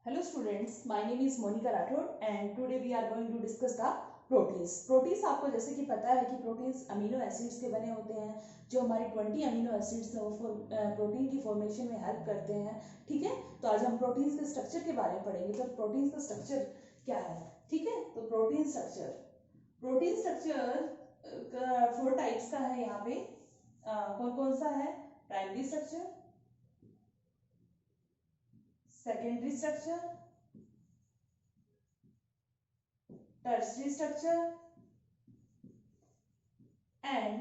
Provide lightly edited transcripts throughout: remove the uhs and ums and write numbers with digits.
Hello students, my name is Monica Rathod and today we are going to discuss the proteins. Proteins आपको जैसे कि पता है कि प्रोटीन्स अमीनो एसिड्स के बने होते हैं जो हमारी 20 अमीनो एसिड्स हैं वो प्रोटीन की फॉर्मेशन में हेल्प करते हैं। ठीक है, तो आज हम प्रोटीन्स के स्ट्रक्चर के बारे में पढ़ेंगे। तो प्रोटीन्स का स्ट्रक्चर क्या है? ठीक है, तो प्रोटीन स्ट्रक्चर 4 टाइप्स का है। यहाँ पे कौन कौन सा है? Primary structure, secondary structure, tertiary structure and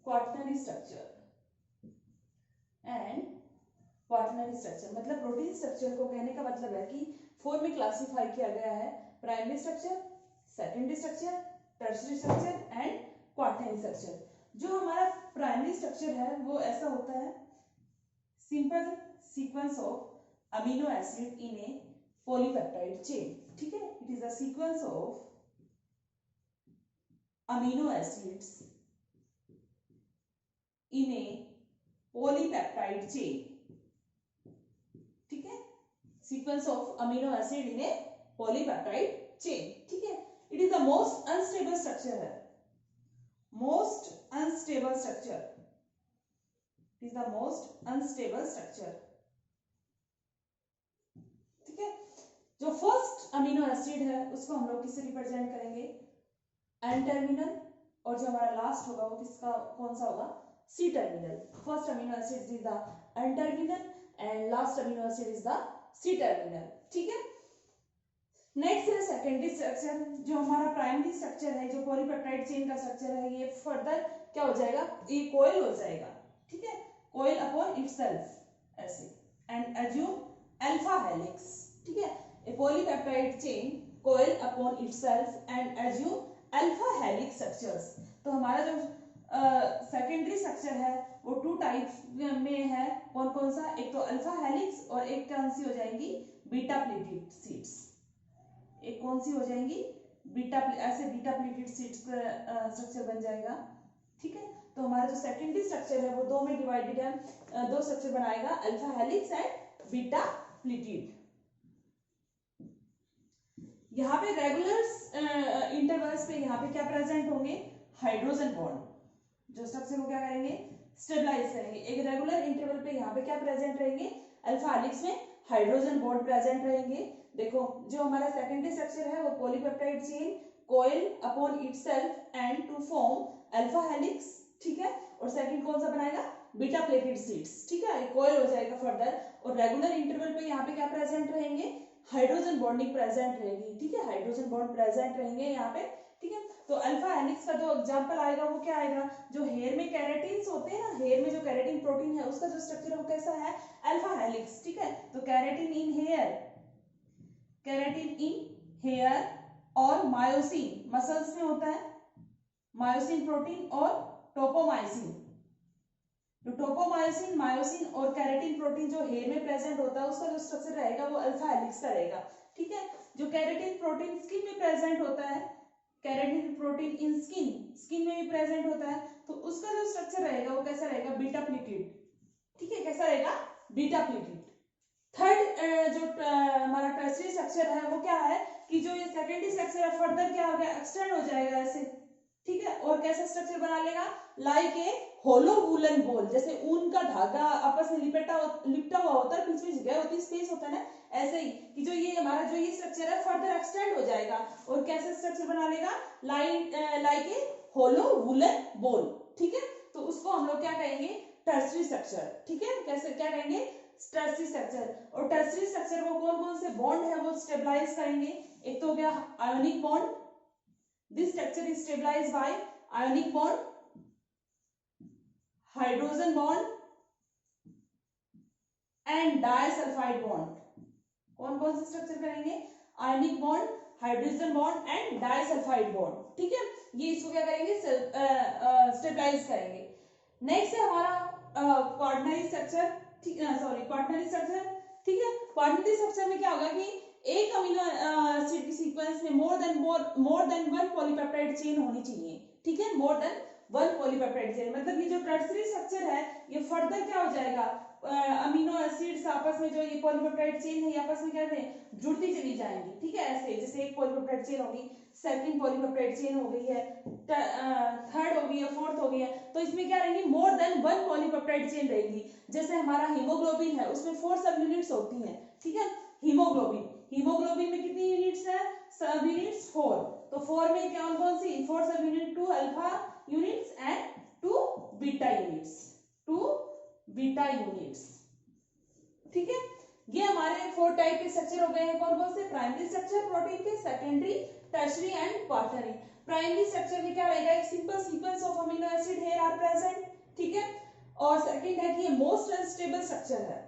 quaternary structure. मतलब प्रोटीन स्ट्रक्चर को कहने का मतलब है कि 4 में क्लासिफाई किया गया है। Primary structure, secondary structure, tertiary structure and quaternary structure. जो हमारा प्राइमरी स्ट्रक्चर है वो ऐसा होता है, simple sequence of amino acid in a polypeptide chain. ठीक है, it is a sequence of amino acids in a polypeptide chain। ठीक है, sequence of amino acid in a polypeptide chain। ठीक है, it is the most unstable structure है, most unstable structure, it is the most unstable structure। ठीक है, जो first amino acid है उसको हम लोग किससे रिप्रेजेंट करेंगे? एन टर्मिनल, और जो हमारा लास्ट होगा वो किसका कौन सा होगा? C terminal. First amino acid is the N terminal and last amino acid is the C terminal. ठीक है, नेक्स्ट है सेकेंडरी स्ट्रक्चर। जो हमारा प्राइमरी स्ट्रक्चर है, जो पॉलीपेप्टाइड चेन का स्ट्रक्चर है, ये फर्दर क्या हो जाएगा? ये कोयल हो जाएगा। ठीक है, कोयल अपॉन इटसेल्फ ऐसे एंड एज्यूम अल्फा हेलिक्स। ठीक है, a polypeptide chain coil upon itself and assume alpha helix structures. तो हमारा जो सेकेंडरी स्ट्रक्चर है वो 2 टाइप्स में है। कौन कौन सा? एक तो अल्फा हेलिक्स और एक कौन सी हो जाएंगी? Beta pleated seeds. एक कौन सी हो जाएंगी? ऐसे बीटा प्लेटेड सीड्स का स्ट्रक्चर बन जाएगा। ठीक है, तो हमारा जो सेकेंडरी स्ट्रक्चर है वो 2 में डिवाइडेड है, 2 स्ट्रक्चर बनाएगा, alpha helix and beta pleated. यहाँ पे रेगुलर इंटरवल्स पे यहाँ पे क्या प्रेजेंट होंगे? Hydrogen bond. जो स्ट्रक्चर को क्या करेंगे? स्टेबलाइज करेंगे। एक रेगुलर इंटरवल पे यहाँ पे क्या प्रेजेंट रहेंगे? अल्फा हेलिक्स में हाइड्रोजन बॉन्ड प्रेजेंट रहेंगे। देखो, जो हमारा सेकेंडरी स्ट्रक्चर है वो polypeptide chain coil upon itself and to form alpha helix. ठीक है, और सेकंड कौन सा बनाएगा? Beta pleated sheets. ठीक है, कोयल हो जाएगा फर्दर, और रेगुलर इंटरवल पे यहाँ पे क्या प्रेजेंट रहेंगे? हाइड्रोजन बॉन्डिंग प्रेजेंट रहेगी। ठीक है, हाइड्रोजन बॉन्ड प्रेजेंट रहेंगे यहाँ पे। ठीक है, तो अल्फा हेलिक्स का जो एग्जांपल आएगा वो क्या आएगा? जो हेयर में कैरेटिन्स होते हैं ना, हेयर में जो कैरेटिन प्रोटीन है उसका जो स्ट्रक्चर है वो कैसा है? Alpha helix. ठीक है, तो कैरेटिन इन हेयर और मायोसिन मसल्स में होता है, मायोसिन प्रोटीन और टोपोमायोसिन। तो टोपोमायोसिन, मायोसिन और कैरेटिन प्रोटीन जो हेयर में प्रेजेंट होता है उसका जो स्ट्रक्चर रहेगा वो अल्फा हेलिक्स का रहेगा। ठीक है, जो कैरेटिन प्रोटीन स्किन में प्रेजेंट होता है, कैरेटिन प्रोटीन इन स्किन में भी प्रेजेंट होता है, तो उसका जो स्ट्रक्चर रहेगा वो कैसा रहेगा? Beta pleated. ठीक है, कैसा रहेगा? Beta pleated. थर्ड जो हमारा टर्शरी स्ट्रक्चर है वो क्या है कि जो ये सेकेंडरी स्ट्रक्चर है फर्दर क्या हो गया? एक्सटेंड हो जाएगा ऐसे। ठीक है, और कैसा स्ट्रक्चर बना लेगा? Like a hollow woollen ball, जैसे ऊन का धागा आपस में लिपटा हुआ होता है, बीच में जगह होती है, स्पेस होता है ना, ऐसे ही कि जो ये हमारा जो ये स्ट्रक्चर है फर्दर एक्सटेंड हो जाएगा और कैसा स्ट्रक्चर बना लेगा? Like a hollow woollen ball. ठीक है, तो उसको हम लोग क्या कहेंगे? Tertiary structure. ठीक है, कैसे क्या कहेंगे? Tertiary structure. और टर्शरी स्ट्रक्चर को कौन कौन से बॉन्ड है वो स्टेबलाइज करेंगे? एक तो हो गया ionic bond, this structure is stabilised by ionic bond, hydrogen bond and disulphide bond. कौन कौन से स्ट्रक्चर करेंगे? Ionic bond, hydrogen bond and disulphide bond. ठीक है, ये इसको क्या करेंगे? स्टेबलाइज करेंगे। नेक्स्ट है हमारा क्वाटरनरी स्ट्रक्चर। ठीक है, सॉरी क्वाटरनरी स्ट्रक्चर। ठीक है, क्वाटरनरी स्ट्रक्चर में क्या होगा कि एक अमीनो एसिड की सीक्वेंस में मोर देन वन पॉलीपेप्टाइड चेन होनी चाहिए। ठीक है, मोर देन वन पॉलीपेप्टाइड चेन। मतलब ये जो टर्शरी स्ट्रक्चर है ये फर्दर क्या हो जाएगा? अमीनो एसिड्स आपस में जो ये पॉलीपेप्टाइड चेन है आपस में क्या है जुड़ती चली जाएंगी, ठीक है। ऐसे जैसे एक पॉलीपेप्टाइड चेन होगी, सेकंड पॉलीपेप्टाइड चेन हो गई है, थर्ड हो गई है, फोर्थ हो गई है, तो इसमें क्या रहेंगी मोर देन वन पॉलीपेप्टाइड चेन रहेगी। जैसे हमारा हीमोग्लोबिन है उसमें 4 सब यूनिट्स होती हैं, ठीक है। हीमोग्लोबिन में कितनी यूनिट्स है, सब यूनिट्स 4। तो 4 में कौन कौन सी 4 सब unit, 2 alpha units and 2 beta units, 2 beta units, ठीक है। ये हमारे 4 टाइप के स्ट्रक्चर हो गए हैं। कौन कौन से, प्राइमरी स्ट्रक्चर प्रोटीन के, secondary, tertiary and quaternary. Primary structure में क्या रहेगा, एक simple sequence of amino acid here are present, ठीक है। और सेकंड है कि ये मोस्ट अनस्टेबल स्ट्रक्चर है।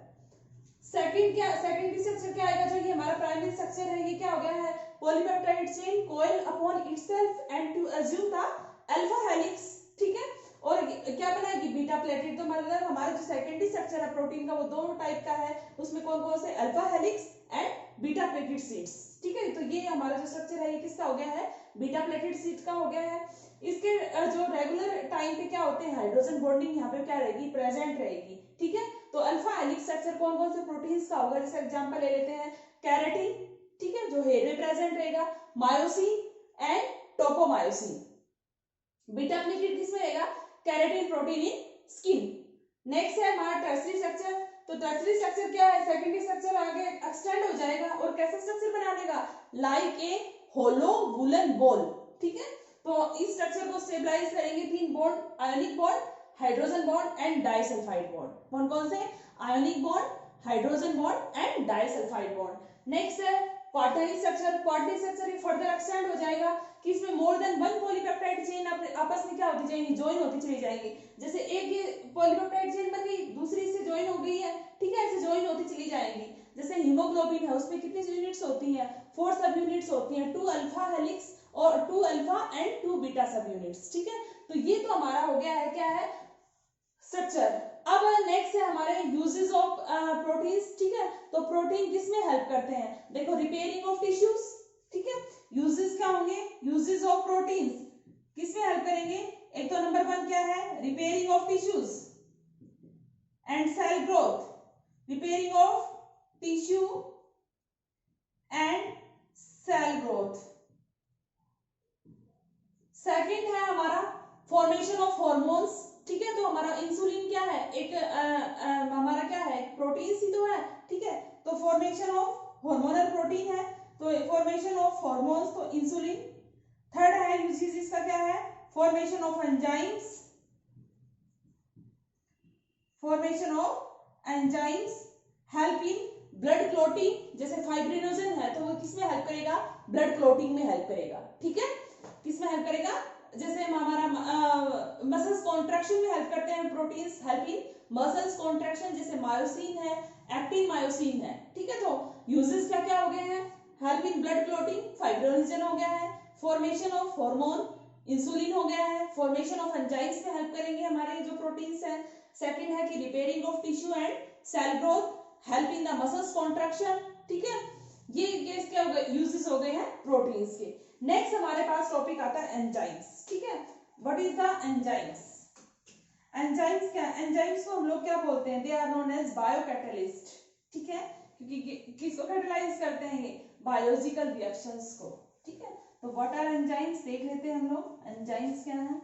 सेकेंडरी स्ट्रक्चर क्या आएगा, जो ये हमारा प्राइमरी स्ट्रक्चर है ये क्या हो गया है, polypeptide chain coil upon itself and to assume the alpha helix, ठीक है। और क्या बनाएगी, बीटा प्लेटेड। तो मतलब हमारा जो सेकेंडरी स्ट्रक्चर है प्रोटीन का वो दो टाइप का है, उसमें कौन कौन से, alpha helix and beta pleated sheets, ठीक है। तो ये हमारा जो स्ट्रक्चर है ये किसका हो गया है, बीटा प्लेटेड शीट का हो गया है। इसके जो रेगुलर टाइम पे क्या होते हैं, हाइड्रोजन बॉन्डिंग यहाँ पे क्या रहेगी, प्रेजेंट रहेगी, ठीक है। तो अल्फा हेलिक्स स्ट्रक्चर कौन कौन से प्रोटीन्स का होगा, जैसे एग्जांपल ले लेते हैं कैरेटिन, ठीक है, जो हेड में प्रेजेंट रहेगा, मायोसिन एंड टोपोमायोसिन। बीटा प्लेटेड किसमें रहेगा, कैरेटिन प्रोटीन इन स्किन। नेक्स्ट है हमारा टर्शियरी स्ट्रक्चर। तो टर्शियरी स्ट्रक्चर क्या है, सेकेंडरी स्ट्रक्चर आगे एक्सटेंड हो जाएगा और कैसा स्ट्रक्चर बना देगा, like a hollow woollen ball, ठीक है। तो इस स्ट्रक्चर को स्टेबलाइज करेंगे 3 bond, ionic bond, hydrogen bond and disulphide bond. कौन कौन से, ionic bond, hydrogen bond and disulphide bond. Next है quaternary structure. Quaternary structure further extend हो जाएगा कि इसमें more than one polypeptide chain आपस में क्या होती जाएंगी, ज्वाइन होती चली जाएंगी। जैसे एक ये पॉलीपेप्टाइड चेन बन गई, दूसरी इससे ज्वाइन हो गई है, ठीक है, ऐसे ज्वाइन होती चली जाएंगी। जैसे हीमोग्लोबिन है उसमें कितनी यूनिट्स होती हैं, 4 सब यूनिट्स होती हैं, 2 अल्फा हेलिक्स और 2 अल्फा एंड 2 बीटा सब यूनिट्स, ठीक है। तो ये तो हमारा हो गया है, क्या है, स्ट्रक्चर। अब नेक्स्ट है हमारे यूजेस ऑफ प्रोटीन्स, ठीक है। तो प्रोटीन किसमें हेल्प करते हैं, देखो रिपेयरिंग ऑफ टिश्यूज, ठीक है। यूजेस क्या होंगे, यूजेस ऑफ प्रोटीन्स किसमें हेल्प करेंगे, एक तो नंबर 1 क्या है, repairing of tissues and cell growth, repairing of tissue and cell growth. Second है हमारा फॉर्मेशन ऑफ हॉर्मोन्स, ठीक है। तो हमारा इंसुलिन क्या है, एक हमारा क्या है, प्रोटीन ही तो है, ठीक है। तो फॉर्मेशन ऑफ हार्मोनल प्रोटीन है, तो फॉर्मेशन ऑफ हार्मोन्स, तो इंसुलिन। थर्ड है यूजेस इसका क्या है, formation of enzymes, formation of enzymes help in blood clotting. जैसे फाइब्रिनोजन है तो वो किसमें हेल्प करेगा, ब्लड क्लोटिंग में हेल्प करेगा, ठीक है। किसमें हेल्प करेगा, जैसे हमारा मसल्स कॉन्ट्रैक्शन में हेल्प करते हैं proteins, help in muscles contraction, जैसे मायोसिन है, एक्टिन मायोसिन है, ठीक है। तो यूजेस क्या क्या हो गए हैं, help in blood clotting, fibrinogen हो गया है, फॉर्मेशन ऑफ हार्मोन, इंसुलिन हो गया है, फॉर्मेशन ऑफ एंजाइम्स में हेल्प करेंगे हमारे जो प्रोटीन्स हैं। सेकंड है कि repairing of tissue and cell growth, help in the muscles contraction, ठीक है। ये केस क्या हो गए, यूजेस हो गए हैं प्रोटीन्स के। नेक्स्ट हमारे पास टॉपिक आता है एंजाइम्स, ठीक है। What is the enzymes, enzymes क्या, एंजाइम्स को हम लोग क्या बोलते हैं, they are known as biocatalyst, ठीक है। क्योंकि किसको कैटलाइज करते हैं, ये बायोलॉजिकल रिएक्शंस को, ठीक है। तो व्हाट आर एंजाइम्स देख लेते हैं हम लोग, एंजाइम्स क्या है।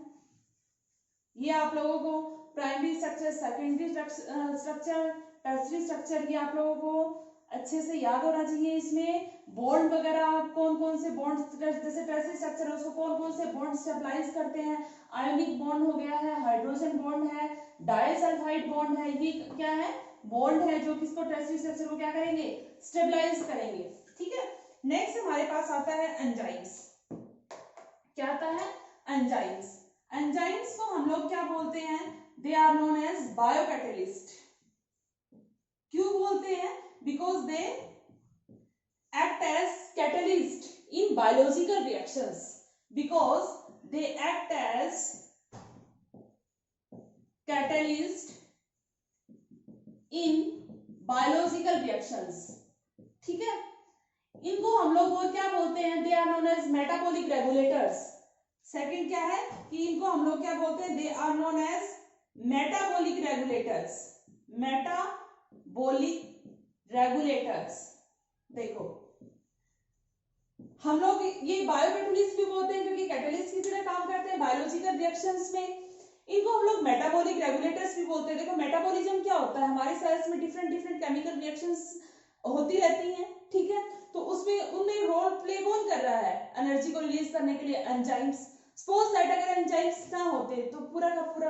ये आप लोगों को primary structure, secondary structure, tertiary structure, ये आप लोगों को अच्छे से याद होना चाहिए। इसमें बॉन्ड वगैरह कौन कौन से बॉन्ड, जैसे टर्शियरी स्ट्रक्चर है उसको कौन कौन से बॉन्ड स्टेबलाइज करते हैं, आयोनिक बॉन्ड हो गया है, हाइड्रोजन बॉन्ड है, डाइसल्फाइड बॉन्ड है, ये क्या है, बॉन्ड है जो किसको, टर्शियरी स्ट्रक्चर को क्या करेंगे, स्टेबलाइज करेंगे, ठीक है। नेक्स्ट हमारे पास आता है एंजाइम्स। क्या आता है, एंजाइम्स। एंजाइम्स को हम लोग क्या बोलते हैं, they are known as biocatalyst. क्यों बोलते हैं, because they act as catalyst in biological reactions, because they act as catalyst in biological reactions, ठीक है। इनको हम लोग क्या बोलते हैं, they are known as metabolic regulators. Second क्या है कि इनको हम लोग क्या बोलते हैं, they are known as metabolic regulators, metabolic regulators. देखो हम लोग ये बायोकैटलिस्ट भी बोलते हैं क्योंकि कैटलिस्ट की तरह काम करते हैं बायोलॉजिकल रिएक्शंस में। इनको हम लोग मेटाबॉलिक रेगुलेटर्स भी बोलते हैं। देखो मेटाबॉलिज्म क्या होता है, हमारे सेल्स में डिफरेंट डिफरेंट केमिकल रिएक्शंस होती रहती हैं, ठीक है। तो उसमें उनमें रोल प्ले कौन कर रहा है, एनर्जी को रिलीज करने के लिए एंजाइम्स। सपोज दैट अगर एंजाइम्स ना होते तो पूरा का पूरा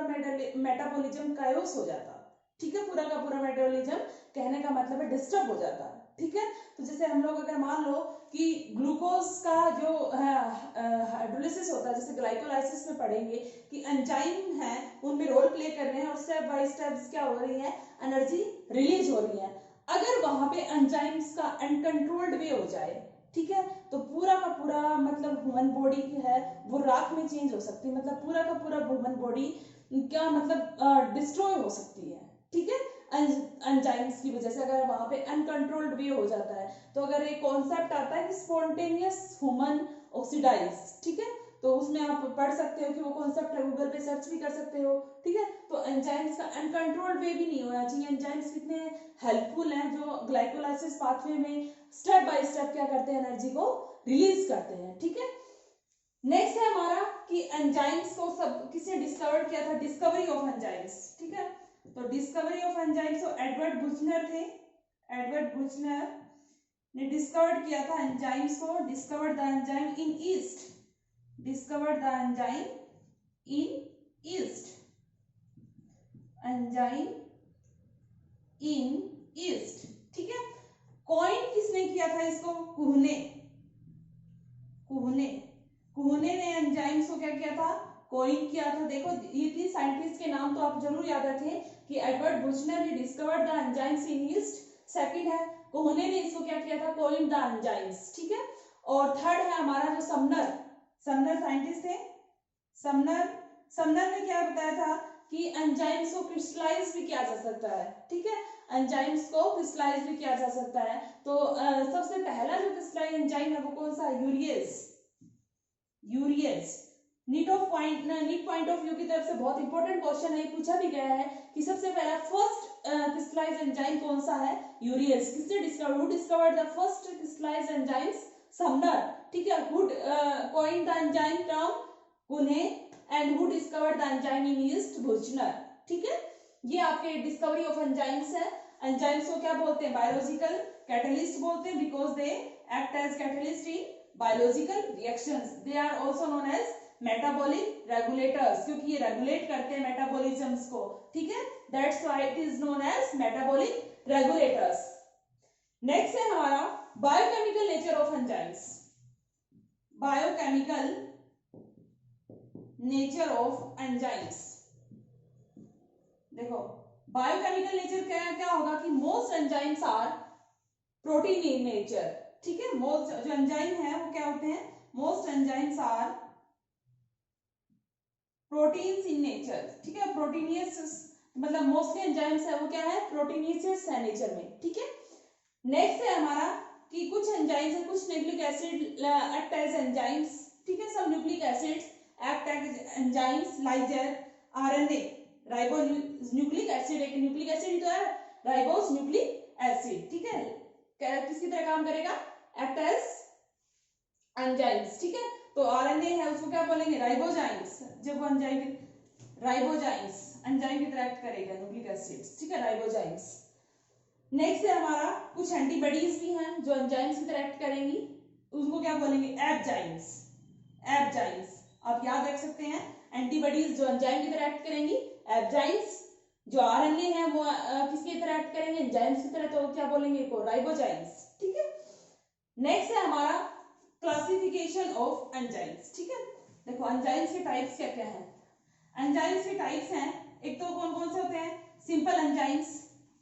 मेटाबॉलिज्म कायोस हो जाता, ठीक है। पूरा का पूरा मेटाबॉलिज्म कहने का मतलब है डिस्टर्ब हो जाता, ठीक है। तो जैसे हम लोग अगर मान लो कि ग्लूकोज का जो हाइड्रोलिसिस होता है, जैसे ग्लाइकोलाइसिस में पढ़ेंगे कि एंजाइम है उनमें रोल प्ले कर रहे हैं और स्टेप बाय स्टेप क्या हो रही है, एनर्जी रिलीज हो रही है। अगर वहां पे एंजाइम्स का अनकंट्रोल्ड वे हो जाए, ठीक है, तो पूरा का पूरा मतलब ह्यूमन बॉडी है वो राख में चेंज हो सकती है। मतलब पूरा का पूरा ह्यूमन बॉडी क्या मतलब डिस्ट्रॉय हो सकती है, ठीक है, एंजाइम्स की वजह से। अगर वहां पे अनकंट्रोल्ड वे हो जाता है तो अगर एक कॉन्सेप्ट आता है कि स्पॉन्टेनियस ह्यूमन ऑक्सीडाइज, ठीक है, तो उसमें आप पढ़ सकते हो कि वो कॉन्सेप्ट है, गूगल पे सर्च भी कर सकते हो, ठीक है। तो एंजाइम्स का अनकंट्रोल्ड वे भी नहीं होना चाहिए। एंजाइम्स कितने हेल्पफुल हैं जो ग्लाइकोलाइसिस पाथवे में स्टेप बाय स्टेप क्या करते हैं, एनर्जी को रिलीज करते हैं, ठीक है। नेक्स्ट है हमारा कि एंजाइम्स को सब किसने डिस्कवर किया था, डिस्कवरी ऑफ एंजाइम्स, ठीक है। तो डिस्कवरी ऑफ एंजाइम्स तो एडवर्ड बुचनर थे। एडवर्ड बुचनर ने डिस्कवर्ड किया था एंजाइम्स को। Discovered the enzyme in east, discovered the enzyme in east, enzyme in east, ठीक है। कॉइन किसने किया था इसको, कुहने। कुहने कुहने ने एंजाइम्स को क्या किया था, कॉइन किया था। देखो ये तीन साइंटिस्ट के नाम तो आप जरूर याद रखें कि एडवर्ड बुचनर ने discovered the enzymes in east, second है कोहने ने इसको क्या किया था, कॉइन द एंजाइम्स, ठीक है। और थर्ड है हमारा जो समनर, समनर साइंटिस्ट थे। समनर समनर ने क्या बताया था कि एंजाइम्स को क्रिस्टलाइज भी किया जा सकता है, ठीक है। एंजाइम्स को क्रिस्टलाइज भी किया जा सकता है। तो सबसे पहला जो क्रिस्टलाइज एंजाइम है वो कौन सा है, urease. Urease NEET point of view की तरफ से बहुत इंपॉर्टेंट क्वेश्चन है, पूछा भी गया है कि सबसे पहला फर्स्ट क्रिस्टलाइज एंजाइम कौन सा है, यूरियस। किसने discover, who discovered the first crystallize enzymes, Sumner, ठीक है। Who coined the enzyme term, Kuhne, and who discovered the enzyme in yeast, Buchner, ठीक है। ये आपके डिस्कवरी ऑफ एंजाइम्स है। एंजाइम्स को क्या बोलते हैं, बायोलॉजिकल कैटलिस्ट बोलते हैं because they act as catalyst in biological reactions. They are also known as metabolic regulators, क्योंकि ये रेगुलेट करते हैं मेटाबॉलिज्म्स को, ठीक है। That's why it is known as metabolic regulators. Next है हमारा biochemical nature of enzymes. Biochemical nature of enzymes, देखो बायोकेमिकल नेचर क्या क्या होगा कि most enzymes are protein in nature, ठीक है। मोस्ट जो एंजाइम है वो क्या होते हैं, most enzymes are proteins in nature, ठीक है। प्रोटीनियस मतलब मोस्टली एंजाइम्स है वो क्या है, प्रोटीनियस है नेचर में, ठीक है। नेक्स्ट है हमारा कि कुछ एंजाइम्स है, कुछ nucleic acid act as enzymes, ठीक है। सब nucleic acids act as enzymes like there RNA, ribonucleic acid, एक न्यूक्लिक एसिड तो है राइबोस न्यूक्लिक एसिड, ठीक है। किसकी तरह काम करेगा, एक्ट एज एंजाइम्स, ठीक है। तो आरएनए है उसको क्या बोलेंगे, राइबोजाइम्स। जब वो एंजाइम राइबोजाइम्स एंजाइम की तरह एक्ट करेगा न्यूक्लिक एसिड्स, ठीक है, राइबोजाइम्स। नेक्स्ट है हमारा कुछ एंटीबॉडीज भी हैं जो एंजाइम्स की तरह एक्ट करेंगी, उसको क्या बोलेंगे, एपजाइम्स। एपजाइम्स आप याद रख सकते हैं, एंटीबॉडीज जो एंजाइम की तरह एक्ट करेंगी एपजाइम्स, जो आरएनए है वो किसकी तरह एक्ट करेंगे, एंजाइम्स की तरह, तो क्या बोलेंगे को राइबोजाइम्स, ठीक है। नेक्स्ट है हमारा क्लासिफिकेशन ऑफ एंजाइम्स, ठीक है। देखो एंजाइम्स के टाइप्स क्या क्या हैं, एंजाइम्स के टाइप्स हैं, एक तो कौन कौन से होते हैं, सिंपल एंजाइम्स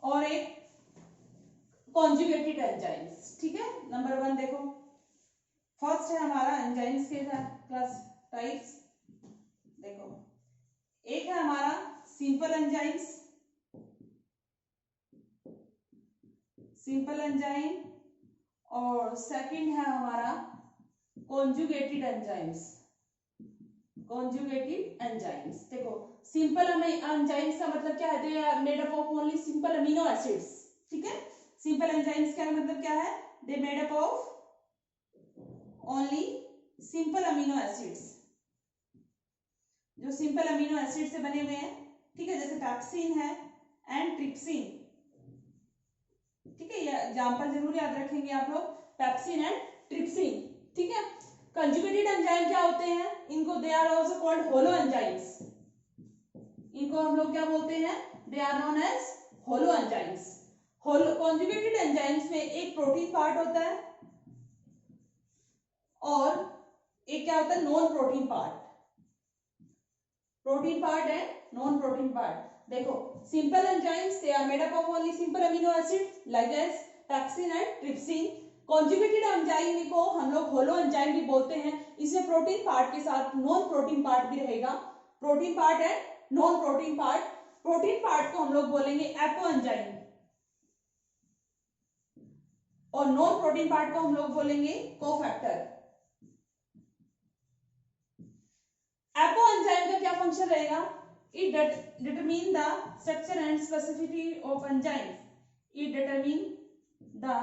और एक कॉन्जुगेटेड एंजाइम्स, ठीक है। नंबर 1 देखो, फर्स्ट है हमारा एंजाइम्स के क्लास टाइप्स, देखो एक है हमारा सिंपल एंजाइम्स, सिंपल एंजाइम, और सेकंड है हमारा कॉन्जुगेटेड एंजाइम्स, कॉन्जुगेटेड एंजाइम्स। देखो सिंपल एंजाइम्स का मतलब क्या है, they are made up of only simple amino acids, ठीक है। सिंपल एंजाइम्स का मतलब क्या है, they made up of only simple amino acids, जो सिंपल अमीनो एसिड से बने हुए हैं, ठीक है, जैसे पैप्सिन है एंड ट्रिप्सिन, ठीक है, ये एग्जांपल जरूर याद रखेंगे आप लोग, पैप्सिन एंड ट्रिप्सिन, ठीक है। कंजुगेटेड एंजाइम क्या होते हैं, इनको they are also called holoenzymes, इनको हम लोग क्या बोलते हैं, they are known as holoenzymes. Conjugated enzymes में एक प्रोटीन पार्ट होता है और एक क्या होता है, non protein part, protein part है नॉन प्रोटीन पार्ट। देखो simple enzymes they are made up of only simple amino acid like as pepsin and trypsin. Conjugated enzyme को हम लोग होलो एंजाइम भी बोलते हैं, इसमें प्रोटीन पार्ट के साथ नॉन प्रोटीन पार्ट भी रहेगा, प्रोटीन पार्ट है non protein part. Protein part को हम लोग बोलेंगे एपो एंजाइम और नॉन प्रोटीन पार्ट को हम लोग बोलेंगे कोफैक्टर। एपो एंजाइम का क्या फंक्शन रहेगा, it determine the structure and specificity of enzyme, it determine the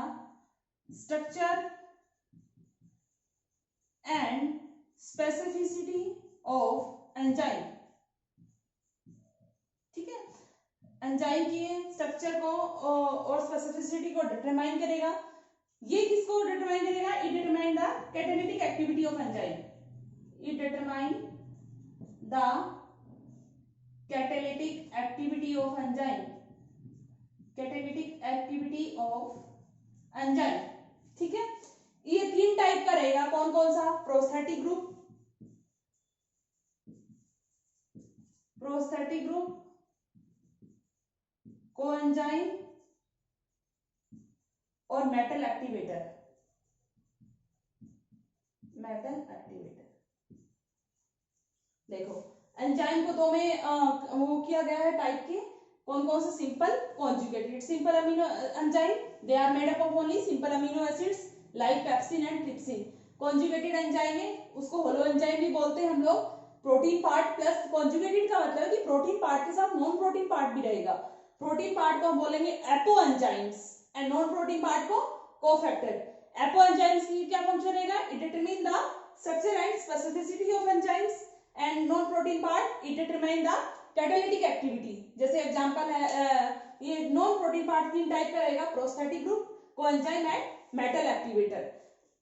structure and specificity of enzyme, ठीक है, एंजाइम की स्ट्रक्चर को और स्पेसिफिसिटी को डिटरमाइन करेगा। ये किसको डिटरमाइन करेगा, it determine the catalytic activity of enzyme, it determine the catalytic activity of enzyme, catalytic activity of enzyme, ठीक है। ये 3 टाइप का रहेगा, कौन कौन सा, prosthetic group, prosthetic group, coenzyme और मेटल एक्टिवेटर, मेटल एक्टिवेटर। देखो एंजाइम को 2 में वो किया गया है टाइप के, कौन कौन से, simple, conjugated. Simple amino enzyme they are made up of only simple amino acids like pepsin and trypsin. Conjugated enzyme है उसको होलो एंजाइम भी बोलते हैं हम लोग, प्रोटीन पार्ट प्लस, कॉन्जुगेटेड का मतलब है कि प्रोटीन पार्ट के साथ नॉन प्रोटीन पार्ट भी रहेगा। प्रोटीन पार्ट को हम बोलेंगे apo enzymes and non protein part को कोफैक्टर। एपो एंजाइम्स की क्या फंक्शन रहेगा, it determine the structure and specificity of enzymes and non protein part it determine the catalytic activity. जैसे एग्जांपल है ये नॉन प्रोटीन पार्ट 3 टाइप का रहेगा, prosthetic group, coenzyme and metal activator.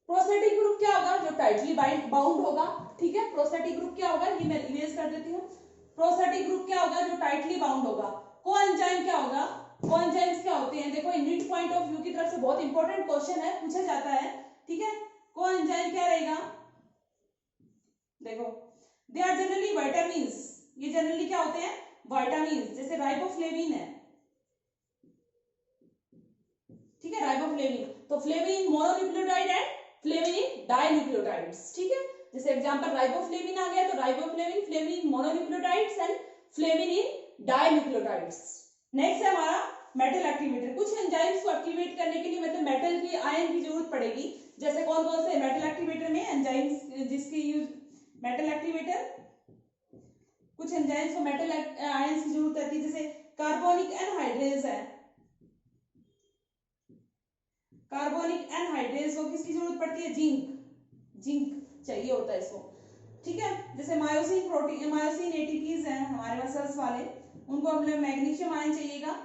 Prosthetic group क्या होगा, जो tightly bound होगा, ठीक है, प्रोस्थेटिक ग्रुप क्या होगा, ये मैं इरेज कर देती हूँ। प्रोस्थेटिक ग्रुप क्या होगा, जो टाइटली बाउंड होगा। कोएंजाइम क्या होगा, कोएंजाइम्स क्या होते हैं, देखो नीट पॉइंट ऑफ व्यू की तरफ से बहुत इंपॉर्टेंट क्वेश्चन है, पूछा जाता है, ठीक है। कोएंजाइम क्या रहेगा, देखो दे आर जनरली विटामिन्स, ये जनरली क्या होते हैं, विटामिन्स, जैसे राइबोफ्लेविन है, ठीक है, राइबोफ्लेविन, तो flavin mononucleotide and flavin dinucleotides, ठीक है। जैसे एग्जांपल राइबोफ्लेविन आ गया तो riboflavin, flavin mononucleotides and flavin dinucleotides. Next है हमारा मेटल एक्टिवेटर। कुछ एंजाइम्स को एक्टिवेट करने के लिए मतलब मेटल की आयन की जरूरत पड़ेगी, जैसे कौन कौन से मेटल एक्टिवेटर में एंजाइम्स जिसकी यूज, मेटल एक्टिवेटर, कुछ एंजाइम्स को मेटल आयंस की जरूरत रहती है, जैसे कार्बोनिक एनहाइड्रेज है, कार्बोनिक एनहाइड्रेज को किसकी जरूरत पड़ती है, जिंक, जिंक चाहिए होता है इसको, ठीक है। जैसे मायोसिन प्रोटीन, मायोसिन एटीपीज हैं हमारे मसल्स वाले, उनको हम लोग मैग्नीशियम आयन चाहिएगा,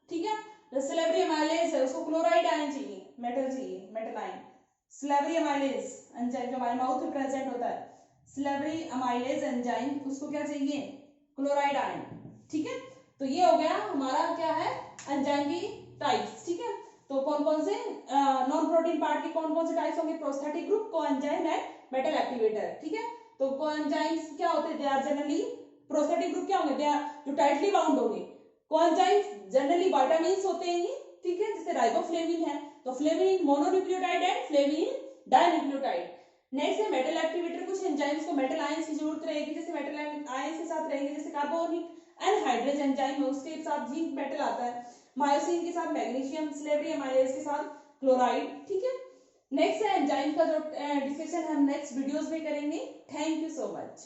ठीक है। जो सिलेब्री अमाइलेज है उसको क्लोराइड आयन चाहिए, मेटल चाहिए, मेटल आयन। सिलेब्री अमाइलेज एंजाइम जो हमारे माउथ में प्रेजेंट होता है, सिलेब्री अमाइलेज एंजाइम, उसको क्या चाहिए, क्लोराइड आयन, ठीक है। तो ये हो गया हमारा क्या है, एंजाइम की टाइप्स, ठीक है। तो कौन कौन से नॉन प्रोटीन पार्ट के कौन कौन से टाइप्स होंगे, prosthetic group, coenzyme and metal activator, ठीक है। तो कोएंजाइम्स क्या होते हैं, they are generally, prosthetic group क्या होंगे, दे आर जो टाइटली बाउंड होंगे। कोएंजाइम्स जनरली विटामिन्स होते हैं ये, ठीक है, जैसे राइबोफ्लेविन है तो flavin mononucleotide and flavin dinucleotide. Next है मेटल एक्टिवेटर, कुछ एंजाइम्स को मेटल आयंस की जरूरत रहेगी, जैसे मेटल आयंस के साथ रहेंगे, जैसे कार्बोनिक एनहाइड्रेज एंजाइम है उसके साथ जिंक मेटल आता है, मायोसिन के साथ मैग्नीशियम, सिलेब्री अमाइलेज के साथ क्लोराइड, ठीक है। नेक्स्ट है एंजाइम का जो डिस्कशन हम नेक्स्ट वीडियोस में करेंगे। Thank you so much.